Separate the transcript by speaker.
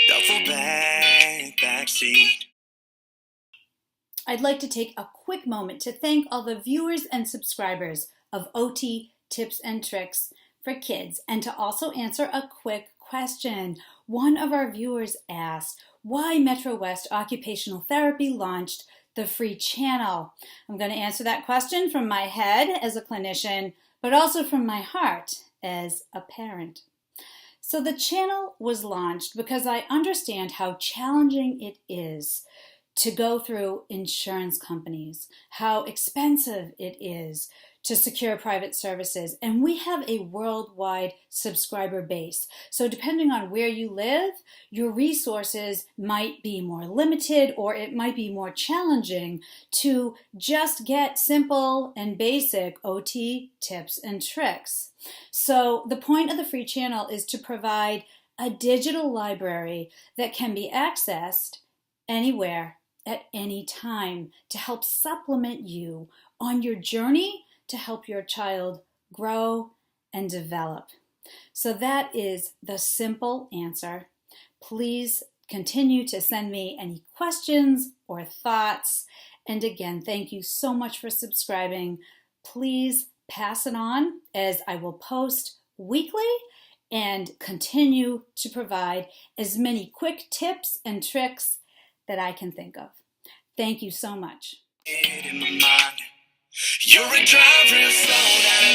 Speaker 1: Duffel bag, backseat.
Speaker 2: I'd like to take a quick moment to thank all the viewers and subscribers of OT Tips and Tricks for Kids, and to also answer a quick question. One of our viewers asked why Metro West Occupational Therapy launched the free channel. I'm going to answer that question from my head as a clinician, but also from my heart as a parent. So the channel was launched because I understand how challenging it is to go through insurance companies, how expensive it is to secure private services. And we have a worldwide subscriber base. So depending on where you live, your resources might be more limited, or it might be more challenging to just get simple and basic OT tips and tricks. So the point of the free channel is to provide a digital library that can be accessed anywhere at any time to help supplement you on your journey to help your child grow and develop. So that is the simple answer. Please continue to send me any questions or thoughts. And again, thank you so much for subscribing. Please pass it on, as I will post weekly and continue to provide as many quick tips and tricks that I can think of. Thank you so much.
Speaker 1: In my mind. You're a driver, slow down.